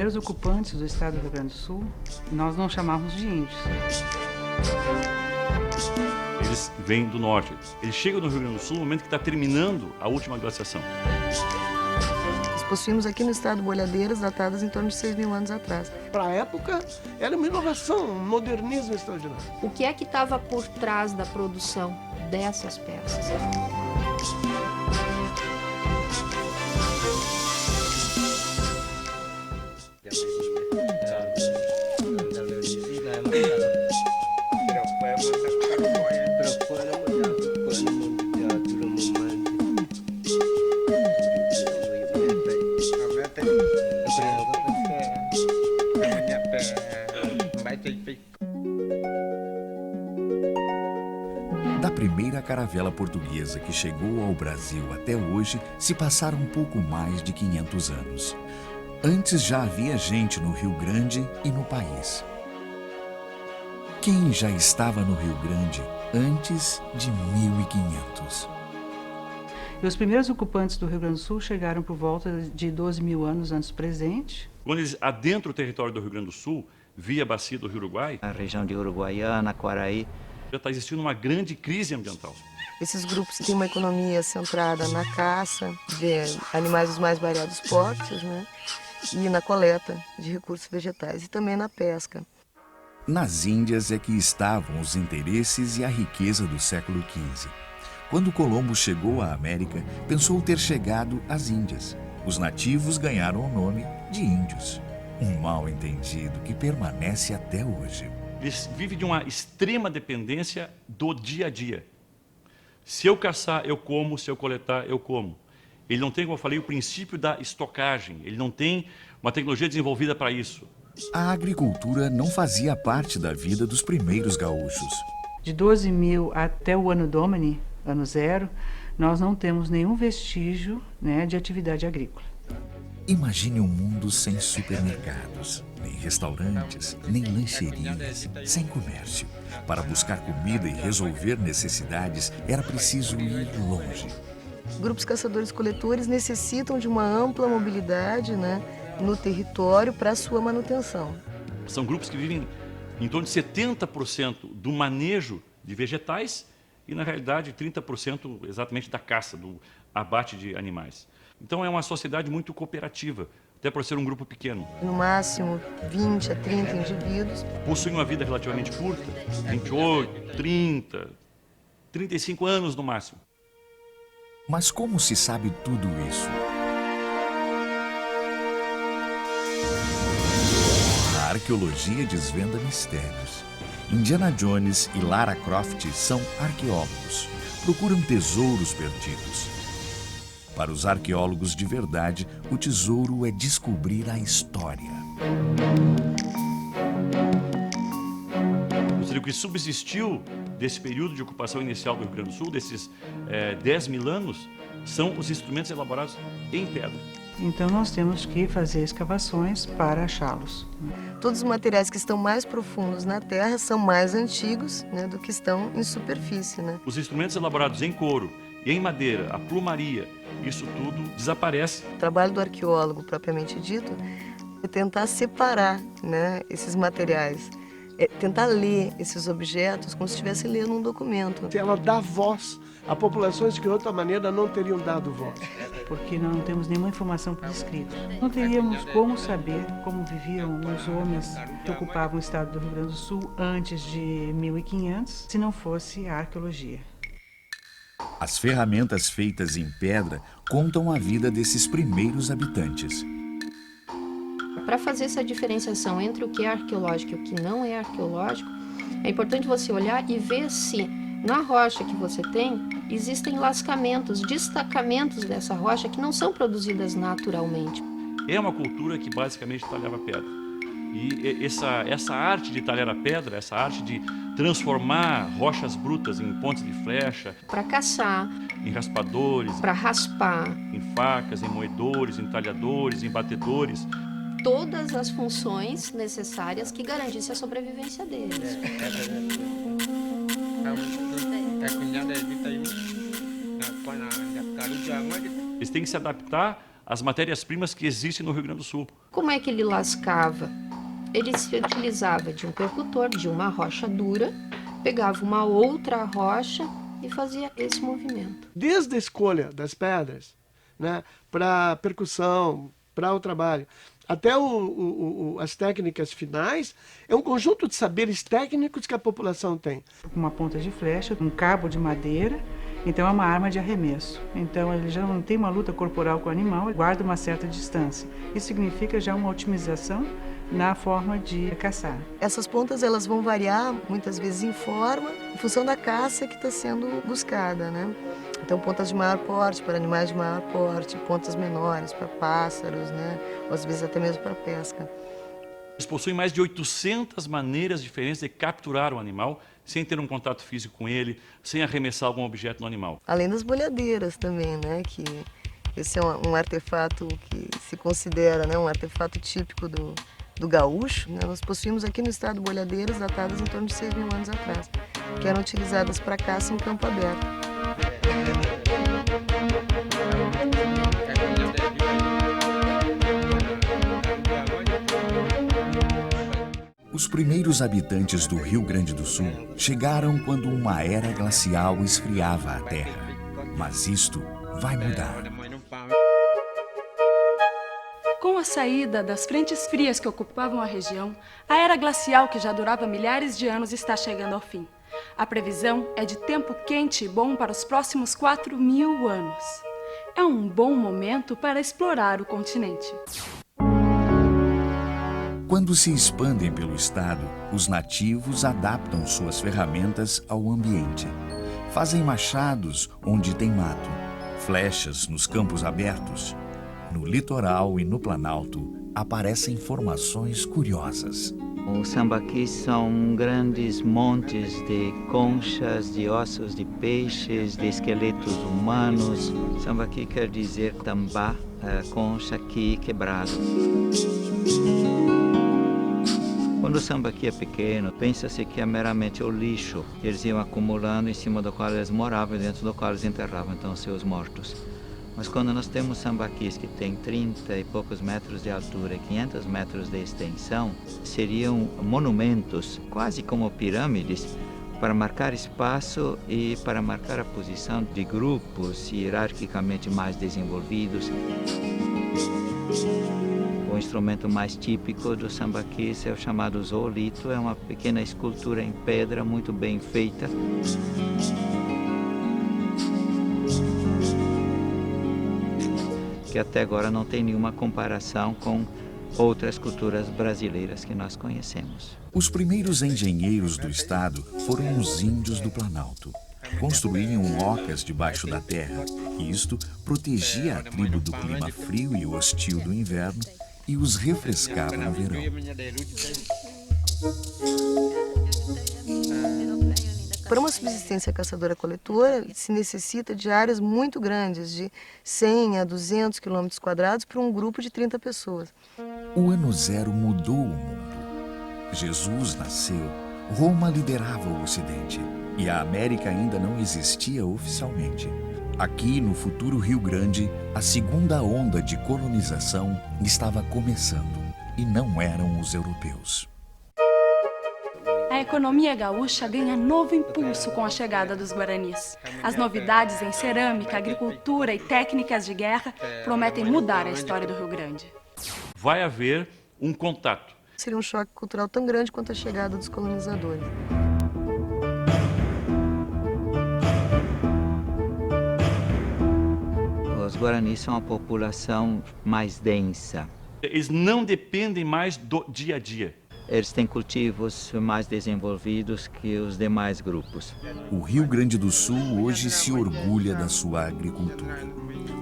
primeiros ocupantes do estado do Rio Grande do Sul, nós não chamávamos de índios. Eles vêm do norte. Eles chegam no Rio Grande do Sul no momento que está terminando a última glaciação. Nós possuímos aqui no estado boiadeiras datadas em torno de 6.000 anos atrás. Para a época, era uma inovação, um modernismo extraordinário. O que é que estava por trás da produção dessas peças? Da primeira caravela portuguesa que chegou ao Brasil até hoje, se passaram um pouco mais de 500 anos. Antes já havia gente no Rio Grande e no país. Quem já estava no Rio Grande antes de 1500? E os primeiros ocupantes do Rio Grande do Sul chegaram por volta de 12.000 anos antes do presente. Quando eles adentram o território do Rio Grande do Sul, via a bacia do Rio Uruguai, A região de Uruguaiana, Quaraí. já está existindo uma grande crise ambiental. Esses grupos têm uma economia centrada na caça de animais dos mais variados portes, né? E na coleta de recursos vegetais e também na pesca. Nas Índias é que estavam os interesses e a riqueza do século XV. Quando Colombo chegou à América, pensou ter chegado às Índias. Os nativos ganharam o nome de índios. Um mal-entendido que permanece até hoje. Eles vivem de uma extrema dependência do dia a dia. Se eu caçar, eu como. Se eu coletar, eu como. Ele não tem, como eu falei, o princípio da estocagem. Ele não tem uma tecnologia desenvolvida para isso. A agricultura não fazia parte da vida dos primeiros gaúchos. De 12.000 até o ano Domini, ano zero, nós não temos nenhum vestígio, né, de atividade agrícola. Imagine um mundo sem supermercados, nem restaurantes, nem lancherias, sem comércio. Para buscar comida e resolver necessidades, era preciso ir longe. Grupos caçadores-coletores necessitam de uma ampla mobilidade, né, no território para sua manutenção. São grupos que vivem em torno de 70% do manejo de vegetais e, na realidade, 30% exatamente da caça, do abate de animais. Então é uma sociedade muito cooperativa, até por ser um grupo pequeno. No máximo 20 a 30 indivíduos. Possuem uma vida relativamente curta, 28, 30, 35 anos no máximo. Mas como se sabe tudo isso? A arqueologia desvenda mistérios. Indiana Jones e Lara Croft são arqueólogos. Procuram tesouros perdidos. Para os arqueólogos de verdade, o tesouro é descobrir a história. O que subsistiu desse período de ocupação inicial do Rio Grande do Sul, desses 10.000 anos, são os instrumentos elaborados em pedra. Então nós temos que fazer escavações para achá-los. Todos os materiais que estão mais profundos na terra são mais antigos, né, do que estão em superfície, né? Os instrumentos elaborados em couro e em madeira, a plumaria, isso tudo desaparece. O trabalho do arqueólogo, propriamente dito, é tentar separar, né, esses materiais, é tentar ler esses objetos como se estivesse lendo um documento. Ela dá voz a populações que de outra maneira não teriam dado voz. Porque não temos nenhuma informação por escrito. Não teríamos como saber como viviam os homens que ocupavam o estado do Rio Grande do Sul antes de 1500, se não fosse a arqueologia. As ferramentas feitas em pedra contam a vida desses primeiros habitantes. Para fazer essa diferenciação entre o que é arqueológico e o que não é arqueológico, é importante você olhar e ver se na rocha que você tem existem lascamentos, destacamentos dessa rocha que não são produzidas naturalmente. É uma cultura que basicamente talhava pedra. E essa arte de talhar a pedra, essa arte de transformar rochas brutas em pontes de flecha, Para caçar, em raspadores, para raspar, em facas, em moedores, em talhadores, em batedores. todas as funções necessárias que garantissem a sobrevivência deles. Eles têm que se adaptar as matérias-primas que existem no Rio Grande do Sul. Como é que ele lascava? Ele se utilizava de um percutor, de uma rocha dura, pegava uma outra rocha e fazia esse movimento. Desde a escolha das pedras, né, para percussão, para o trabalho, até as técnicas finais, é um conjunto de saberes técnicos que a população tem. Uma ponta de flecha, um cabo de madeira, então é uma arma de arremesso. Então ele já não tem uma luta corporal com o animal, ele guarda uma certa distância. Isso significa já uma otimização na forma de caçar. Essas pontas elas vão variar, muitas vezes em forma, em função da caça que está sendo buscada, né? Então, pontas de maior porte para animais de maior porte, pontas menores para pássaros, né? Ou às vezes até mesmo para pesca. Eles possuem mais de 800 maneiras diferentes de capturar o animal sem ter um contato físico com ele, sem arremessar algum objeto no animal. Além das bolhadeiras também, né? Que esse é um artefato que se considera, né, um artefato típico do gaúcho. Né? Nós possuímos aqui no estado bolhadeiras datadas em torno de 6.000 anos atrás, que eram utilizadas para caça em campo aberto. Os primeiros habitantes do Rio Grande do Sul chegaram quando uma era glacial esfriava a terra. Mas isto vai mudar. Com a saída das frentes frias que ocupavam a região, a era glacial, que já durava milhares de anos, está chegando ao fim. A previsão é de tempo quente e bom para os próximos 4.000 anos. É um bom momento para explorar o continente. Quando se expandem pelo estado, os nativos adaptam suas ferramentas ao ambiente. Fazem machados onde tem mato, flechas nos campos abertos. No litoral e no Planalto aparecem formações curiosas. Os sambaquis são grandes montes de conchas, de ossos de peixes, de esqueletos humanos. Sambaqui quer dizer tambá, concha, qui, quebrado. Quando o sambaqui é pequeno, pensa-se que é meramente o lixo que eles iam acumulando em cima do qual eles moravam e dentro do qual eles enterravam então seus mortos. Mas quando nós temos sambaquis que têm 30 e poucos metros de altura e 500 metros de extensão, seriam monumentos, quase como pirâmides, para marcar espaço e para marcar a posição de grupos hierarquicamente mais desenvolvidos. O instrumento mais típico do sambaquis é o chamado zoolito, é uma pequena escultura em pedra muito bem feita. Que até agora não tem nenhuma comparação com outras culturas brasileiras que nós conhecemos. Os primeiros engenheiros do estado foram os índios do Planalto. Construíam ocas debaixo da terra, e isto protegia a tribo do clima frio e hostil do inverno e os refrescava no verão. Para uma subsistência caçadora-coletora, se necessita de áreas muito grandes, de 100 a 200 quilômetros quadrados para um grupo de 30 pessoas. O ano zero mudou o mundo. Jesus nasceu, Roma liderava o Ocidente e a América ainda não existia oficialmente. Aqui, no futuro Rio Grande, a segunda onda de colonização estava começando e não eram os europeus. A economia gaúcha ganha novo impulso com a chegada dos guaranis. As novidades em cerâmica, agricultura e técnicas de guerra prometem mudar a história do Rio Grande. Vai haver um contato. Seria um choque cultural tão grande quanto a chegada dos colonizadores. Os guaranis são a população mais densa. Eles não dependem mais do dia a dia. Eles têm cultivos mais desenvolvidos que os demais grupos. O Rio Grande do Sul hoje se orgulha da sua agricultura.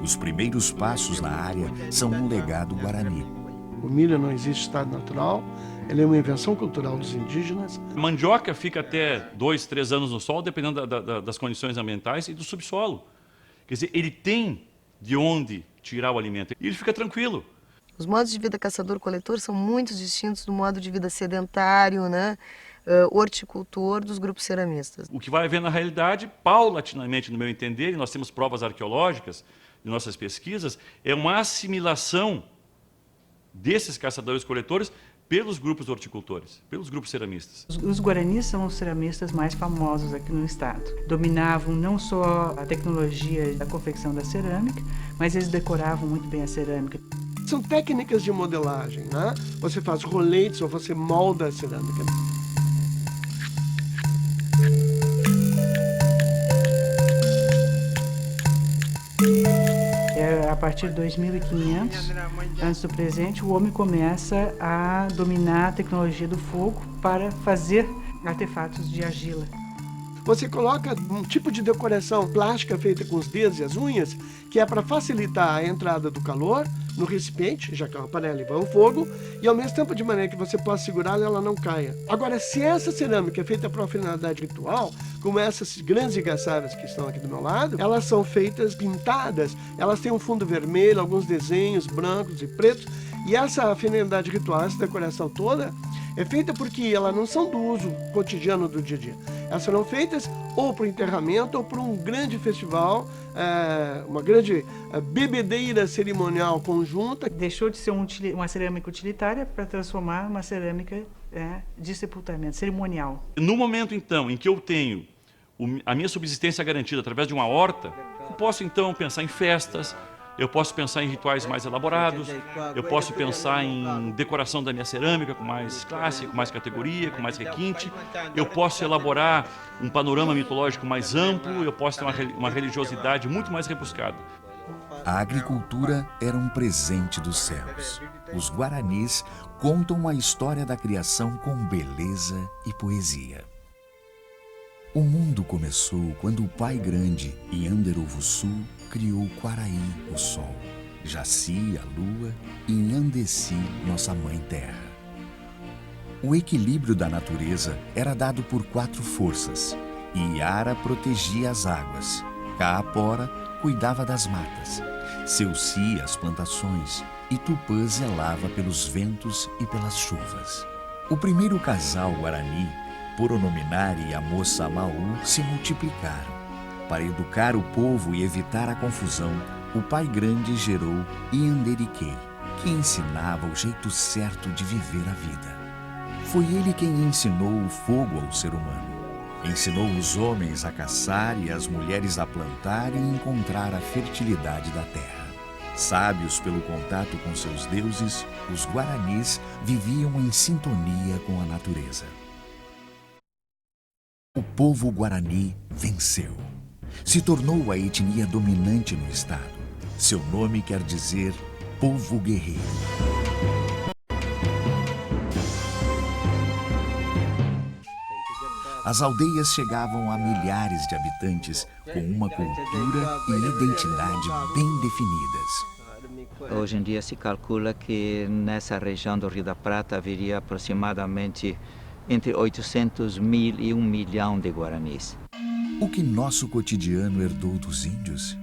Os primeiros passos na área são um legado guarani. O milho não existe estado natural, ele é uma invenção cultural dos indígenas. A mandioca fica até 2, 3 anos no sol, dependendo das condições ambientais e do subsolo. Quer dizer, ele tem de onde tirar o alimento e ele fica tranquilo. Os modos de vida caçador-coletor são muito distintos do modo de vida sedentário, né, horticultor dos grupos ceramistas. O que vai haver na realidade, paulatinamente, no meu entender, e nós temos provas arqueológicas, de nossas pesquisas é uma assimilação desses caçadores-coletores pelos grupos horticultores, pelos grupos ceramistas. Os guaranis são os ceramistas mais famosos aqui no estado. Dominavam não só a tecnologia da confecção da cerâmica, mas eles decoravam muito bem a cerâmica. São técnicas de modelagem, né? Você faz roletes ou você molda a cerâmica. A partir de 2500, antes do presente, o homem começa a dominar a tecnologia do fogo para fazer artefatos de argila. Você coloca um tipo de decoração plástica feita com os dedos e as unhas, que é para facilitar a entrada do calor no recipiente, já que é uma panela e vai ao fogo, e ao mesmo tempo de maneira que você possa segurá-la e ela não caia. Agora, se essa cerâmica é feita para uma finalidade ritual, como essas grandes igaçaras que estão aqui do meu lado, elas são feitas pintadas, elas têm um fundo vermelho, alguns desenhos brancos e pretos, e essa finalidade ritual, essa decoração toda, é feita porque elas não são do uso cotidiano do dia a dia. Elas serão feitas ou para o enterramento ou para um grande festival, uma grande bebedeira cerimonial conjunta. Deixou de ser uma cerâmica utilitária para transformar uma cerâmica de sepultamento, cerimonial. No momento, então, em que eu tenho a minha subsistência garantida através de uma horta, eu posso, então, pensar em festas, eu posso pensar em rituais mais elaborados, eu posso pensar em decoração da minha cerâmica com mais classe, com mais categoria, com mais requinte, eu posso elaborar um panorama mitológico mais amplo, eu posso ter uma religiosidade muito mais rebuscada. A agricultura era um presente dos céus. Os guaranis contam a história da criação com beleza e poesia. O mundo começou quando o Pai Grande, Nhanderovuçu, criou Quaraí, o Sol, Jaci, a Lua, e Nhandeci, nossa Mãe Terra. O equilíbrio da natureza era dado por 4 forças. Iara protegia as águas, Caapora cuidava das matas, Seuci as plantações e Tupã zelava pelos ventos e pelas chuvas. O primeiro casal Guarani, Poronominari e a moça Amaú, se multiplicaram. Para educar o povo e evitar a confusão, o Pai Grande gerou Nhanderiquei, que ensinava o jeito certo de viver a vida. Foi ele quem ensinou o fogo ao ser humano. Ensinou os homens a caçar e as mulheres a plantar e encontrar a fertilidade da terra. Sábios pelo contato com seus deuses, os guaranis viviam em sintonia com a natureza. O povo guarani venceu. Se tornou a etnia dominante no estado. Seu nome quer dizer povo guerreiro. As aldeias chegavam a milhares de habitantes com uma cultura e identidade bem definidas. Hoje em dia se calcula que nessa região do Rio da Prata haveria aproximadamente entre 800 mil e 1 milhão de guaranis. O que nosso cotidiano herdou dos índios?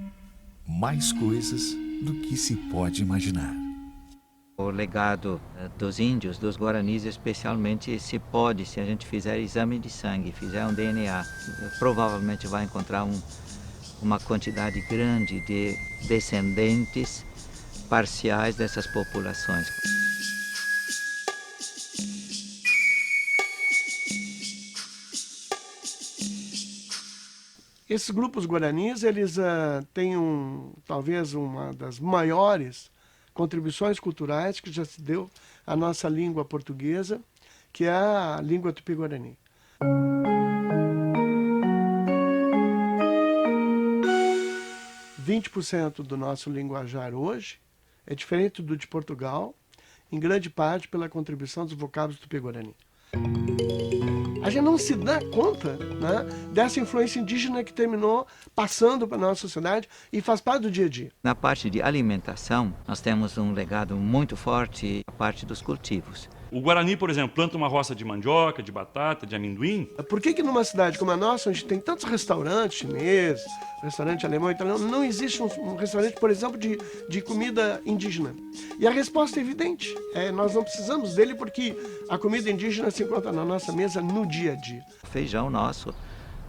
Mais coisas do que se pode imaginar. O legado dos índios, dos guaranis especialmente, se a gente fizer exame de sangue, fizer um DNA, provavelmente vai encontrar uma quantidade grande de descendentes parciais dessas populações. Esses grupos guaranis, eles têm talvez uma das maiores contribuições culturais que já se deu à nossa língua portuguesa, que é a língua tupi-guarani. – 20% do nosso linguajar hoje é diferente do de Portugal, em grande parte pela contribuição dos vocábulos tupi-guarani. A gente não se dá conta, né, dessa influência indígena que terminou passando para a nossa sociedade e faz parte do dia a dia. Na parte de alimentação, nós temos um legado muito forte, a parte dos cultivos. O Guarani, por exemplo, planta uma roça de mandioca, de batata, de amendoim. Por que numa cidade como a nossa, onde tem tantos restaurantes chineses, restaurante alemão, italiano, não existe um restaurante, por exemplo, de comida indígena? E a resposta é evidente. Nós não precisamos dele porque a comida indígena se encontra na nossa mesa no dia a dia. O feijão nosso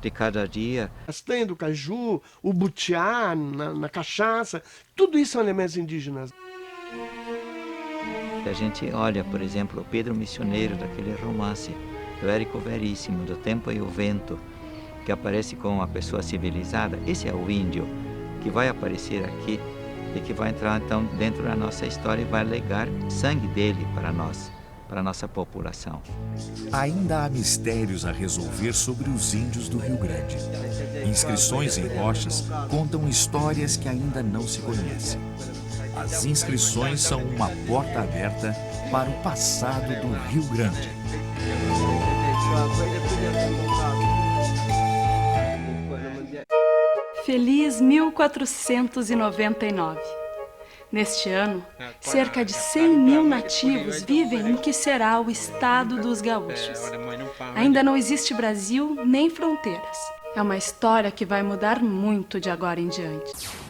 de cada dia. A castanha do caju, o butiá na cachaça, tudo isso são elementos indígenas. A gente olha, por exemplo, o Pedro Missioneiro, daquele romance do Érico Veríssimo, do Tempo e o Vento, que aparece com uma pessoa civilizada. Esse é o índio que vai aparecer aqui e que vai entrar então dentro da nossa história e vai legar sangue dele para nós, para a nossa população. Ainda há mistérios a resolver sobre os índios do Rio Grande. Inscrições em rochas contam histórias que ainda não se conhecem. As inscrições são uma porta aberta para o passado do Rio Grande. Feliz 1499. Neste ano, cerca de 100.000 nativos vivem no que será o estado dos gaúchos. Ainda não existe Brasil nem fronteiras. É uma história que vai mudar muito de agora em diante.